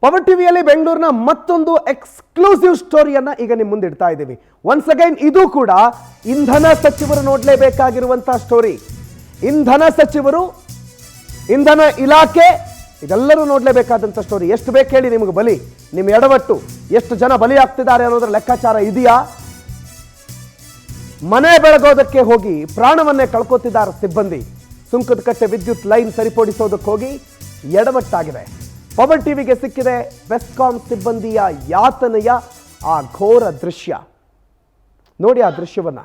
Power ಟಿವಿಯಲ್ಲಿ ಬೆಂಗಳೂರಿನ ಮತ್ತೊಂದು ಎಕ್ಸ್ಕ್ಲೂಸಿವ್ ಸ್ಟೋರಿಯನ್ನ ಈಗ ನಿಮ್ಮ ಮುಂದೆ ಇಡ್ತಾ ಇದ್ದೀವಿ. ಒನ್ಸ್ ಅಗೈನ್ ಇದು ಕೂಡ ಇಂಧನ ಸಚಿವರು ನೋಡಲೇಬೇಕಾಗಿರುವಂತಹ ಸ್ಟೋರಿ. ಇಂಧನ ಸಚಿವರು, ಇಂಧನ ಇಲಾಖೆ, ಇದೆಲ್ಲರೂ ನೋಡಲೇಬೇಕಾದಂಥ ಸ್ಟೋರಿ. ಎಷ್ಟು ಬೇಕು ಹೇಳಿ ನಿಮಗೆ ಬಲಿ, ನಿಮ್ಮ ಎಡವಟ್ಟು, ಎಷ್ಟು ಜನ ಬಲಿ ಆಗ್ತಿದ್ದಾರೆ ಅನ್ನೋದ್ರ ಲೆಕ್ಕಾಚಾರ ಇದೆಯಾ? ಮನೆ ಬೆಳಗೋದಕ್ಕೆ ಹೋಗಿ ಪ್ರಾಣವನ್ನೇ ಕಳ್ಕೊತಿದ್ದಾರೆ ಸಿಬ್ಬಂದಿ. ಸುಂಕದಕಟ್ಟೆ ವಿದ್ಯುತ್ ಲೈನ್ ಸರಿಪಡಿಸೋದಕ್ಕೆ ಹೋಗಿ ಎಡವಟ್ಟಾಗಿದೆ. ಪವರ್ ಟಿವಿಗೆ ಸಿಕ್ಕಿದೆ ಬೆಸ್ಕಾಂ ಸಿಬ್ಬಂದಿಯ ಯಾತನೆಯ ಆ ಘೋರ ದೃಶ್ಯ. ನೋಡಿ ಆ ದೃಶ್ಯವನ್ನ.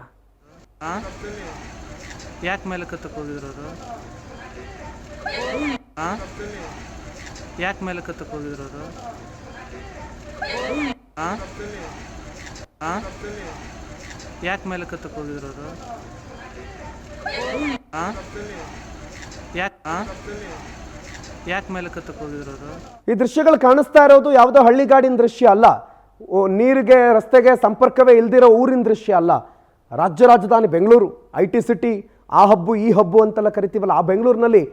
ಯಾಕೆ ಮೇಲೆ ಕತ್ತಕ್ಕೆ ಹೋಗಿದ್ರು ಅವರು? ಯಾಕೆ ಮೇಲೆ ಕತ್ತಕ್ಕೆ ಹೋಗಿದ್ರು ಅವರು? ಯಾಕೆ ಮೇಲೆ ಕತ್ತಕ್ಕೆ ಹೋಗಿದ್ರು ಅವರು? ಯಾಕೆ ಮೇಲೆ ಕತ್ತಕ್ಕೆ ಹೋಗಿದ್ರು ಅವರು? ಈ ದೃಶ್ಯಗಳು ಕಾಣಿಸ್ತಾ ಇರೋದು ಯಾವುದೋ ಹಳ್ಳಿಗಾಡಿನ ದೃಶ್ಯ ಅಲ್ಲ, ನೀರಿಗೆ ರಸ್ತೆಗೆ ಸಂಪರ್ಕವೇ ಇಲ್ದಿರೋ ಊರಿನ ದೃಶ್ಯ ಅಲ್ಲ. ರಾಜ್ಯ ರಾಜಧಾನಿ ಬೆಂಗಳೂರು, IT ಸಿಟಿ, ಆ ಹಬ್ಬು ಈ ಹಬ್ಬು ಅಂತೆಲ್ಲ ಕರಿತೀವಲ್ಲ, ಆ ಬೆಂಗಳೂರಿನಲ್ಲಿ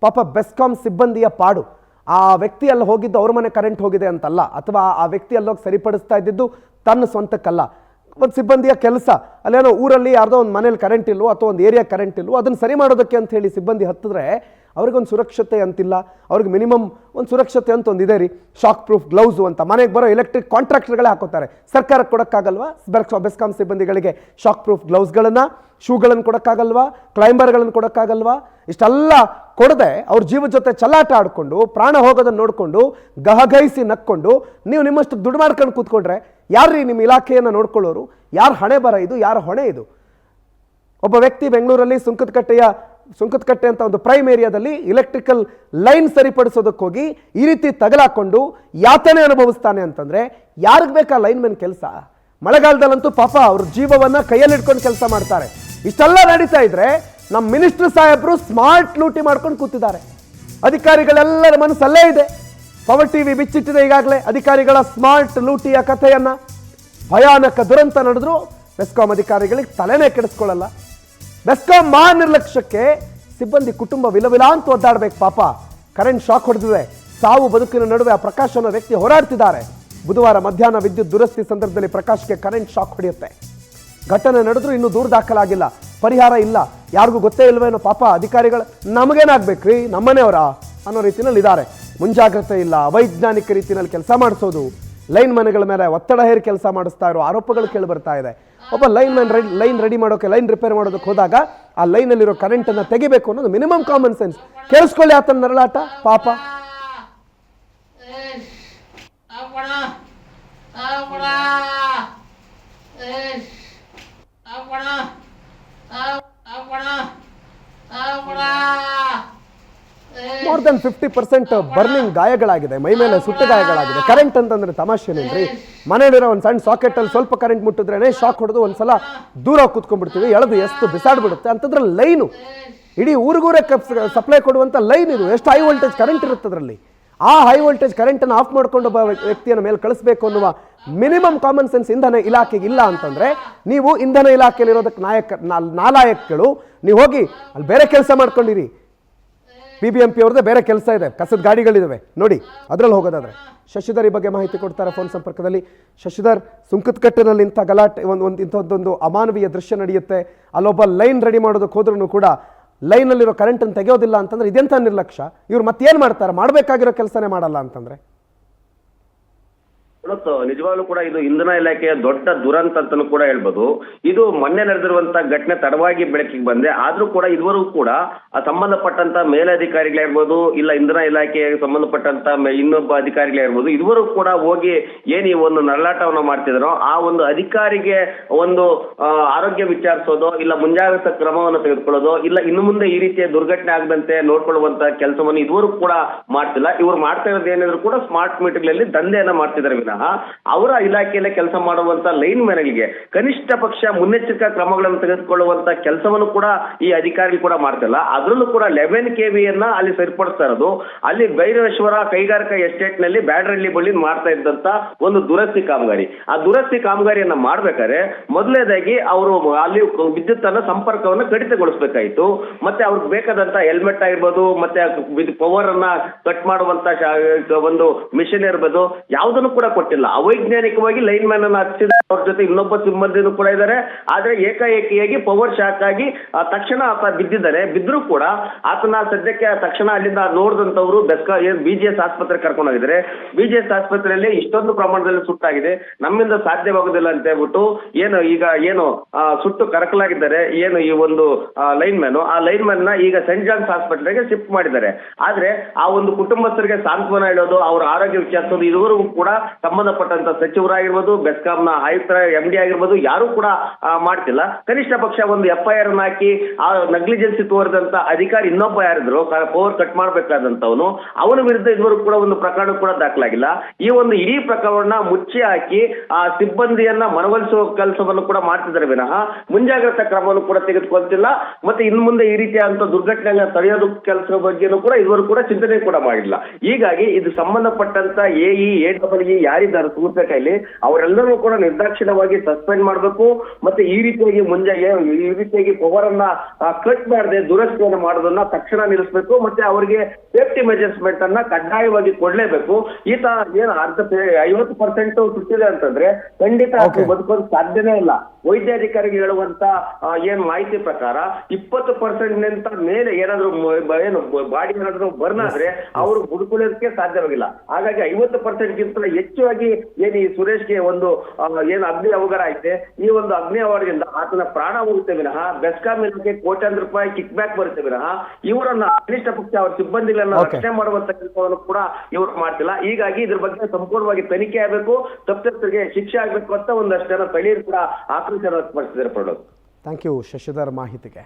ಪಾಪ ಬೆಸ್ಕಾಂ ಸಿಬ್ಬಂದಿಯ ಪಾಡು. ಆ ವ್ಯಕ್ತಿ ಅಲ್ಲಿ ಹೋಗಿದ್ದು ಅವ್ರ ಮನೆ ಕರೆಂಟ್ ಹೋಗಿದೆ ಅಂತಲ್ಲ, ಅಥವಾ ಆ ವ್ಯಕ್ತಿ ಅಲ್ಲೋಗಿ ಸರಿಪಡಿಸ್ತಾ ಇದ್ದಿದ್ದು ತನ್ನ ಸ್ವಂತಕ್ಕಲ್ಲ. ಒಂದು ಸಿಬ್ಬಂದಿಯ ಕೆಲಸ, ಅಲ್ಲೇನೋ ಊರಲ್ಲಿ ಯಾರ್ದೋ ಒಂದು ಮನೇಲಿ ಕರೆಂಟ್ ಇಲ್ವೋ ಅಥವಾ ಒಂದು ಏರಿಯಾ ಕರೆಂಟ್ ಇಲ್ವೋ ಅದನ್ನು ಸರಿ ಮಾಡೋದಕ್ಕೆ ಅಂತ ಹೇಳಿ ಸಿಬ್ಬಂದಿ ಹತ್ತಿದ್ರೆ ಅವ್ರಿಗೊಂದು ಸುರಕ್ಷತೆ ಅಂತಿಲ್ಲ. ಅವ್ರಿಗೆ ಮಿನಿಮಮ್ ಒಂದು ಸುರಕ್ಷತೆ ಅಂತ ಒಂದು ಇದೆ ರೀ, ಶಾಕ್ ಪ್ರೂಫ್ ಗ್ಲೌಸು ಅಂತ. ಮನೆಗೆ ಬರೋ ಎಲೆಕ್ಟ್ರಿಕ್ ಕಾಂಟ್ರಾಕ್ಟರ್ಗಳೇ ಹಾಕೋತಾರೆ. ಸರ್ಕಾರಕ್ಕೆ ಕೊಡೋಕ್ಕಾಗಲ್ವಾ ಬೆಸ್ಕಾಂ ಸಿಬ್ಬಂದಿಗಳಿಗೆ ಶಾಕ್ ಪ್ರೂಫ್ ಗ್ಲೌಸ್ಗಳನ್ನು, ಶೂಗಳನ್ನು ಕೊಡೋಕ್ಕಾಗಲ್ವಾ? ಕ್ಲೈಂಬರ್ಗಳನ್ನು ಕೊಡೋಕ್ಕಾಗಲ್ವಾ? ಇಷ್ಟೆಲ್ಲ ಕೊಡದೆ ಅವ್ರ ಜೀವ ಜೊತೆ ಚಲ್ಲಾಟ ಆಡಿಕೊಂಡು ಪ್ರಾಣ ಹೋಗೋದನ್ನು ನೋಡಿಕೊಂಡು ಗಹಗಹಿಸಿ ನಕ್ಕೊಂಡು ನೀವು ನಿಮ್ಮಷ್ಟು ದುಡ್ಡು ಮಾಡ್ಕೊಂಡು ಕೂತ್ಕೊಂಡ್ರೆ ಯಾರ್ರೀ ನಿಮ್ಮ ಇಲಾಖೆಯನ್ನು ನೋಡ್ಕೊಳ್ಳೋರು? ಯಾರ ಹಣೆ ಬರ ಇದು? ಯಾರ ಹೊಣೆ ಇದು? ಒಬ್ಬ ವ್ಯಕ್ತಿ ಬೆಂಗಳೂರಲ್ಲಿ ಸುಂಕದಕಟ್ಟೆ ಅಂತ ಒಂದು ಪ್ರೈಮ್ ಏರಿಯಾದಲ್ಲಿ ಇಲೆಕ್ಟ್ರಿಕಲ್ ಲೈನ್ ಸರಿಪಡಿಸೋದಕ್ಕೆ ಹೋಗಿ ಈ ರೀತಿ ತಗಲಾಕೊಂಡು ಯಾತನೆ ಅನುಭವಿಸ್ತಾನೆ ಅಂತಂದ್ರೆ ಯಾರಿಗೆ ಬೇಕಾ ಲೈನ್ ಮೆನ್ ಕೆಲಸ? ಮಳೆಗಾಲದಲ್ಲಂತೂ ಪಾಪ ಅವ್ರ ಜೀವವನ್ನ ಕೈಯಲ್ಲಿ ಇಟ್ಕೊಂಡು ಕೆಲಸ ಮಾಡ್ತಾರೆ. ಇಷ್ಟೆಲ್ಲ ನಡೀತಾ ಇದ್ರೆ ನಮ್ಮ ಮಿನಿಸ್ಟರ್ ಸಾಹೇಬರು ಸ್ಮಾರ್ಟ್ ಲೂಟಿ ಮಾಡ್ಕೊಂಡು ಕೂತಿದ್ದಾರೆ. ಅಧಿಕಾರಿಗಳೆಲ್ಲರ ಮನಸ್ಸಲ್ಲೇ ಇದೆ. ಪವರ್ ಟಿವಿ ಬಿಚ್ಚಿಟ್ಟಿದೆ ಈಗಾಗಲೇ ಅಧಿಕಾರಿಗಳ ಸ್ಮಾರ್ಟ್ ಲೂಟಿಯ ಕಥೆಯನ್ನ. ಭಯಾನಕ ದುರಂತ ನಡೆದ್ರು ಬೆಸ್ಕಾಂ ಅಧಿಕಾರಿಗಳಿಗೆ ತಲೆನೇ ಕೆಡಿಸ್ಕೊಳ್ಳಲ್ಲ. ಬೆಸ್ಕಾಂ ನಿರ್ಲಕ್ಷ್ಯಕ್ಕೆ ಸಿಬ್ಬಂದಿ ಕುಟುಂಬ ವಿಲವಿಲ ಅಂತ ಒದ್ದಾಡ್ಬೇಕು ಪಾಪ. ಕರೆಂಟ್ ಶಾಕ್ ಹೊಡೆದಿದೆ. ಸಾವು ಬದುಕಿನ ನಡುವೆ ಆ ಪ್ರಕಾಶ್ ಅನ್ನೋ ವ್ಯಕ್ತಿ ಹೋರಾಡ್ತಿದ್ದಾರೆ. ಬುಧವಾರ ಮಧ್ಯಾಹ್ನ ವಿದ್ಯುತ್ ದುರಸ್ತಿ ಸಂದರ್ಭದಲ್ಲಿ ಪ್ರಕಾಶ್ಗೆ ಕರೆಂಟ್ ಶಾಕ್ ಹೊಡೆಯುತ್ತೆ. ಘಟನೆ ನಡೆದ್ರು ಇನ್ನೂ ದೂರು ದಾಖಲಾಗಿಲ್ಲ, ಪರಿಹಾರ ಇಲ್ಲ, ಯಾರಿಗೂ ಗೊತ್ತೇ ಇಲ್ವೇನೋ ಪಾಪ. ಅಧಿಕಾರಿಗಳು ನಮಗೇನಾಗ್ಬೇಕ್ರಿ, ನಮ್ಮನೆಯವರ ಅನ್ನೋ ರೀತಿಯಲ್ಲಿ ಇದ್ದಾರೆ. ಮುಂಜಾಗ್ರತೆ ಇಲ್ಲ, ಅವೈಜ್ಞಾನಿಕ ರೀತಿಯಲ್ಲಿ ಕೆಲಸ ಮಾಡಿಸೋದು, ಲೈನ್ ಮನೆಗಳ ಮೇಲೆ ಒತ್ತಡ ಹೇರಿ ಕೆಲಸ ಮಾಡಿಸ್ತಾ ಇರೋ ಆರೋಪಗಳು ಕೇಳಿ ಬರ್ತಾ ಇದೆ. ಒಬ್ಬ ಲೈನ್ ರೆಡಿ ಮಾಡೋಕೆ, ಲೈನ್ ರಿಪೇರ್ ಮಾಡೋದಕ್ಕೆ ಹೋದಾಗ ಆ ಲೈನಲ್ಲಿರೋ ಕರೆಂಟನ್ನು ತೆಗಿಬೇಕು ಅನ್ನೋದು ಮಿನಿಮಮ್ ಕಾಮನ್ ಸೆನ್ಸ್. ಕೇಳಿಸ್ಕೊಳ್ಳಿ ಆತನ ನರಳಾಟ ಪಾಪ. ಮೋರ್ ದನ್ 50% ಬರ್ನಿಂಗ್ ಗಾಯಗಳಾಗಿದೆ, ಮೈ ಮೇಲೆ ಸುಟ್ಟು ಗಾಯಗಳಾಗಿದೆ. ಕರೆಂಟ್ ಅಂತಂದ್ರೆ ತಮಾಷೆನೇನ್ರಿ? ಮನೆಯಲ್ಲಿರೋ ಒಂದು ಸಣ್ಣ ಸಾಕೆಟ್ ಅಲ್ಲಿ ಸ್ವಲ್ಪ ಕರೆಂಟ್ ಮುಟ್ಟಿದ್ರೇನೆ ಶಾಕ್ ಹೊಡೆದು ಒಂದ್ಸಲ ದೂರ ಕೂತ್ಕೊಂಡ್ಬಿಡ್ತೀವಿ, ಎಳೆದು ಎಷ್ಟು ಬಿಸಾಡ್ಬಿಡುತ್ತೆ. ಅಂತಂದ್ರೆ ಲೈನು ಇಡೀ ಊರಿಗೂರೇ ಸಪ್ಲೈ ಕೊಡುವಂತ ಲೈನ್ ಇದು. ಎಷ್ಟು ಹೈ ವೋಲ್ಟೇಜ್ ಕರೆಂಟ್ ಇರುತ್ತೆ ಅದರಲ್ಲಿ. ಆ ಹೈ ವೋಲ್ಟೇಜ್ ಕರೆಂಟನ್ನು ಆಫ್ ಮಾಡ್ಕೊಂಡು ಒಬ್ಬ ವ್ಯಕ್ತಿಯನ್ನು ಮೇಲೆ ಕಳಿಸ್ಬೇಕು ಅನ್ನುವ ಮಿನಿಮಮ್ ಕಾಮನ್ ಸೆನ್ಸ್ ಇಂಧನ ಇಲಾಖೆಗೆ ಇಲ್ಲ ಅಂತಂದ್ರೆ ನೀವು ಇಂಧನ ಇಲಾಖೆಯಲ್ಲಿರೋದಕ್ಕೆ ನಾಲಾಯಕಗಳು, ನೀವು ಹೋಗಿ ಅಲ್ಲಿ ಬೇರೆ ಕೆಲಸ ಮಾಡ್ಕೊಂಡಿರಿ. BBMP ಅವ್ರದ್ದೇ ಬೇರೆ ಕೆಲಸ ಇದೆ, ಕಸದ ಗಾಡಿಗಳಿದಾವೆ ನೋಡಿ, ಅದರಲ್ಲಿ ಹೋಗೋದಾದ್ರೆ. ಶಶಿಧರ್ ಈ ಬಗ್ಗೆ ಮಾಹಿತಿ ಕೊಡ್ತಾರೆ ಫೋನ್ ಸಂಪರ್ಕದಲ್ಲಿ. ಶಶಿಧರ್, ಸುಂಕದಕಟ್ಟೆನಲ್ಲಿ ಇಂಥ ಗಲಾಟೆ, ಇಂಥದ್ದೊಂದು ಅಮಾನವೀಯ ದೃಶ್ಯ ನಡೆಯುತ್ತೆ. ಅಲ್ಲೊಬ್ಬ ಲೈನ್ ರೆಡಿ ಮಾಡೋದಕ್ಕೆ ಹೋದ್ರೂ ಕೂಡ ಲೈನಲ್ಲಿರೋ ಕರೆಂಟನ್ನು ತೆಗೆಯೋದಿಲ್ಲ ಅಂತಂದ್ರೆ ಇದೆಂಥ ನಿರ್ಲಕ್ಷ್ಯ? ಇವ್ರು ಮತ್ತೇನು ಮಾಡ್ತಾರೆ? ಮಾಡಬೇಕಾಗಿರೋ ಕೆಲಸನೇ ಮಾಡಲ್ಲ ಅಂತಂದ್ರೆ? ನಿಜವಾಗ್ಲೂ ಕೂಡ ಇದು ಇಂಧನ ಇಲಾಖೆಯ ದೊಡ್ಡ ದುರಂತ ಅಂತಾನು ಕೂಡ ಹೇಳ್ಬೋದು. ಇದು ಮೊನ್ನೆ ನಡೆದಿರುವಂತ ಘಟನೆ ತಡವಾಗಿ ಬೆಳಕಿಗೆ ಬಂದೆ, ಆದ್ರೂ ಕೂಡ ಇದುವರೆಗೂ ಕೂಡ ಆ ಸಂಬಂಧಪಟ್ಟಂತ ಮೇಲಧಿಕಾರಿಗಳಿರ್ಬೋದು, ಇಲ್ಲ ಇಂಧನ ಇಲಾಖೆಗೆ ಸಂಬಂಧಪಟ್ಟಂತ ಇನ್ನೊಬ್ಬ ಅಧಿಕಾರಿಗಳಿರ್ಬೋದು, ಇದುವರೆಗೂ ಕೂಡ ಹೋಗಿ ಏನ್ ಈ ಒಂದು ನರಳಾಟವನ್ನ ಮಾಡ್ತಿದ್ರು ಆ ಒಂದು ಅಧಿಕಾರಿಗೆ ಒಂದು ಆರೋಗ್ಯ ವಿಚಾರಿಸೋದು, ಇಲ್ಲ ಮುಂಜಾಗ್ರತಾ ಕ್ರಮವನ್ನು ತೆಗೆದುಕೊಳ್ಳೋದು, ಇಲ್ಲ ಇನ್ನು ಮುಂದೆ ಈ ರೀತಿಯ ದುರ್ಘಟನೆ ಆಗದಂತೆ ನೋಡ್ಕೊಳ್ಳುವಂತ ಕೆಲಸವನ್ನು ಇದುವರೆಗೂ ಕೂಡ ಮಾಡ್ತಿಲ್ಲ. ಇವ್ರು ಮಾಡ್ತಾ ಇರೋದು ಏನಿದ್ರು ಕೂಡ ಸ್ಮಾರ್ಟ್ ಮೀಟರ್ಗಳಲ್ಲಿ ದಂಧೆಯನ್ನ ಮಾಡ್ತಿದ್ದಾರೆ ವಿನಃ ಅವರ ಇಲಾಖೆಯಲ್ಲೇ ಕೆಲಸ ಮಾಡುವಂತ ಲೈನ್ ಮ್ಯಾನ್ಗಳಿಗೆ ಕನಿಷ್ಠ ಪಕ್ಷ ಮುನ್ನೆಚ್ಚರಿಕಾ ಕ್ರಮಗಳನ್ನು ತೆಗೆದುಕೊಳ್ಳುವಂತ ಕೆಲಸವನ್ನು ಕೂಡ ಈ ಅಧಿಕಾರಿಗಳು ಕೂಡ ಮಾಡ್ತಿಲ್ಲ. ಅದರಲ್ಲೂ ಕೂಡ 11 KVಯನ್ನ ಅಲ್ಲಿ ಸರಿಪಡಿಸ್ತಾ ಇರೋದು ಅಲ್ಲಿ ಭೈರವೇಶ್ವರ ಕೈಗಾರಿಕಾ ಎಸ್ಟೇಟ್ ನಲ್ಲಿ ಬ್ಯಾಡರಳ್ಳಿ ಬಳಿ ಮಾಡ್ತಾ ಇದ್ದಂತ ಒಂದು ದುರಸ್ತಿ ಕಾಮಗಾರಿ. ಆ ದುರಸ್ತಿ ಕಾಮಗಾರಿಯನ್ನ ಮಾಡ್ಬೇಕಾದ್ರೆ ಮೊದಲನೇದಾಗಿ ಅವರು ಅಲ್ಲಿ ವಿದ್ಯುತ್ ಅನ್ನ ಸಂಪರ್ಕವನ್ನು ಕಡಿತಗೊಳಿಸಬೇಕಾಯಿತು. ಮತ್ತೆ ಅವ್ರಿಗೆ ಬೇಕಾದಂತ ಹೆಲ್ಮೆಟ್ ಆಗಿರ್ಬೋದು, ಮತ್ತೆ ಪವರ್ ಅನ್ನ ಕಟ್ ಮಾಡುವಂತ ಒಂದು ಮಿಷನ್ ಇರ್ಬೋದು, ಯಾವುದನ್ನು ಕೂಡ ಕೊಟ್ಟಿಲ್ಲ. ಅವೈಜ್ಞಾನಿಕವಾಗಿ ಲೈನ್ ಮ್ಯಾನ್ ಅನ್ನ ಹಚ್ಚಿದ ಅವ್ರ ಜೊತೆ ಇನ್ನೊಬ್ಬ ಸಿಬ್ಬಂದಿನೂ ಕೂಡ ಇದ್ದಾರೆ. ಆದ್ರೆ ಏಕಾಏಕಿಯಾಗಿ ಪವರ್ ಶಾಕ್ ಆಗಿ ತಕ್ಷಣ ಆತ ಬಿದ್ದಿದ್ದಾರೆ. ಬಿದ್ದರೂ ಕೂಡ ಆತನ ಸದ್ಯಕ್ಕೆ ತಕ್ಷಣ ಅಲ್ಲಿಂದ ನೋಡಿದಂತವ್ರು BGS ಆಸ್ಪತ್ರೆ ಕರ್ಕೊಂಡು ಹೋಗಿದ್ದಾರೆ. BGS ಆಸ್ಪತ್ರೆಯಲ್ಲಿ ಇಷ್ಟೊಂದು ಪ್ರಮಾಣದಲ್ಲಿ ಸುಟ್ಟಾಗಿದೆ, ನಮ್ಮಿಂದ ಸಾಧ್ಯವಾಗುದಿಲ್ಲ ಅಂತ ಹೇಳ್ಬಿಟ್ಟು ಏನು ಸುಟ್ಟು ಕರಕಲಾಗಿದ್ದಾರೆ ಏನು ಈ ಒಂದು ಲೈನ್ ಮ್ಯಾನ್. ಆ ಲೈನ್ ಮ್ಯಾನ್ ನ ಈಗ ಸೆಂಟ್ ಜಾನ್ಸ್ ಆಸ್ಪತ್ರೆಗೆ ಶಿಫ್ಟ್ ಮಾಡಿದ್ದಾರೆ. ಆದ್ರೆ ಆ ಒಂದು ಕುಟುಂಬಸ್ಥರಿಗೆ ಸಾಂತ್ವನ ಹೇಳೋದು, ಅವರ ಆರೋಗ್ಯ ವಿಚಾರಿಸೋದು ಇದುವರೆಗೂ ಕೂಡ ಸಂಬಂಧಪಟ್ಟಂತ ಸಚಿವರಾಗಿರ್ಬೋದು, ಬೆಸ್ಕಾಂನ ಆಯುಕ್ತರ MD ಆಗಿರ್ಬೋದು ಯಾರು ಕೂಡ ಮಾಡ್ತಿಲ್ಲ. ಕನಿಷ್ಠ ಪಕ್ಷ ಒಂದು FIR ಹಾಕಿ ಆ ನೆಗ್ಲಿಜೆನ್ಸಿ ತೋರಿದಂತ ಅಧಿಕಾರಿ ಇನ್ನೊಬ್ಬ ಯಾರಿದ್ರು ಪವರ್ ಕಟ್ ಮಾಡ್ಬೇಕಾದಂತವನು, ಅವನ ವಿರುದ್ಧ ಇದುವರೆಗೂ ಕೂಡ ಒಂದು ಪ್ರಕರಣ ಕೂಡ ದಾಖಲಾಗಿಲ್ಲ. ಈ ಒಂದು ಇಡೀ ಪ್ರಕರಣ ಮುಚ್ಚಿ ಹಾಕಿ ಆ ಸಿಬ್ಬಂದಿಯನ್ನ ಮನವೊಲಿಸುವ ಕೆಲಸವನ್ನು ಕೂಡ ಮಾಡ್ತಿದ್ದಾರೆ ವಿನಃ ಮುಂಜಾಗ್ರತಾ ಕ್ರಮವನ್ನು ಕೂಡ ತೆಗೆದುಕೊಳ್ತಿಲ್ಲ. ಮತ್ತೆ ಇನ್ನು ಮುಂದೆ ಈ ರೀತಿಯಾದಂತ ದುರ್ಘಟನೆಗಳನ್ನ ತಡೆಯೋದು ಕೆಲಸದ ಬಗ್ಗೆನೂ ಕೂಡ ಇದುವರೆಗೂ ಕೂಡ ಚಿಂತನೆ ಕೂಡ ಮಾಡಿಲ್ಲ. ಹೀಗಾಗಿ ಇದು ಸಂಬಂಧಪಟ್ಟಂತ AE ಯಾರಿದ್ದಾರೆ ಸೂರ್ಯ ಕೈಲಿ ಅವರೆಲ್ಲರೂ ಕೂಡ ನಿರ್ದಾಕ್ಷಿಣ್ಯವಾಗಿ ಸಸ್ಪೆಂಡ್ ಮಾಡಬೇಕು. ಮತ್ತೆ ಈ ರೀತಿಯಾಗಿ ಪವರ್ ಅನ್ನ ಕಟ್ ಮಾಡದೆ ದುರಸ್ತಿಯನ್ನು ಮಾಡೋದನ್ನ ತಕ್ಷಣ ನಿಲ್ಲಿಸಬೇಕು. ಮತ್ತೆ ಅವರಿಗೆ ಸೇಫ್ಟಿ ಮೆಜರ್ಸ್ಮೆಂಟ್ ಅನ್ನ ಕಡ್ಡಾಯವಾಗಿ ಕೊಡ್ಲೇಬೇಕು. ಈತ ಏನು 50% ಸುಟ್ಟಿದೆ ಅಂತಂದ್ರೆ ಖಂಡಿತ ಬದುಕೋದು ಸಾಧ್ಯನೇ ಇಲ್ಲ. ವೈದ್ಯಾಧಿಕಾರಿಗೆ ಹೇಳುವಂತ ಏನ್ ಮಾಹಿತಿ ಪ್ರಕಾರ 20% ಮೇಲೆ ಏನಾದ್ರು ಬಾಡಿ ಏನಾದ್ರು ಬರ್ನ್ ಆದ್ರೆ ಅವರು ಬದುಕೊಳ್ಳೋದಕ್ಕೆ ಸಾಧ್ಯವಾಗಿಲ್ಲ. ಹಾಗಾಗಿ 50%ಗಿಂತ ಹೆಚ್ಚಾಗಿ ಏನ್ ಈ ಸುರೇಶ್ಗೆ ಒಂದು ಏನು ಅಗ್ನಿ ಅವಘಡ ಐತೆ, ಈ ಒಂದು ಅಗ್ನಿ ಅವಘಡದಿಂದ ಆತನ ಪ್ರಾಣ ಹೋಗುತ್ತೆ ವಿನಃ ಬೆಸ್ಕಾಂ ಇಲಾಖೆ ಕೋಟ್ಯಾಂತರ ರೂಪಾಯಿ ಕಿಕ್ ಬ್ಯಾಕ್ ಬರುತ್ತೆ ವಿನಃ ಇವರನ್ನ ಕನಿಷ್ಠ ಪಕ್ಷ ಅವರ ಸಿಬ್ಬಂದಿಗಳನ್ನ ರಕ್ಷಣೆ ಮಾಡುವಂತ ಕೆಲಸವನ್ನು ಕೂಡ ಇವರು ಮಾಡ್ತಿಲ್ಲ. ಹೀಗಾಗಿ ಇದ್ರ ಬಗ್ಗೆ ಸಂಪೂರ್ಣವಾಗಿ ತನಿಖೆ ಆಗಬೇಕು, ತಪ್ಪಿತಸ್ಥರಿಗೆ ಶಿಕ್ಷೆ ಆಗ್ಬೇಕು ಅಂತ ಒಂದಷ್ಟು ಜನ ಸ್ಥಳೀಯರು ಕೂಡ ಆಕ್ರೋಶ ವ್ಯಕ್ತಪಡಿಸಿದ್ದಾರೆ. ಥ್ಯಾಂಕ್ ಯು ಶಶಿಧರ್ ಮಾಹಿತಿಗೆ.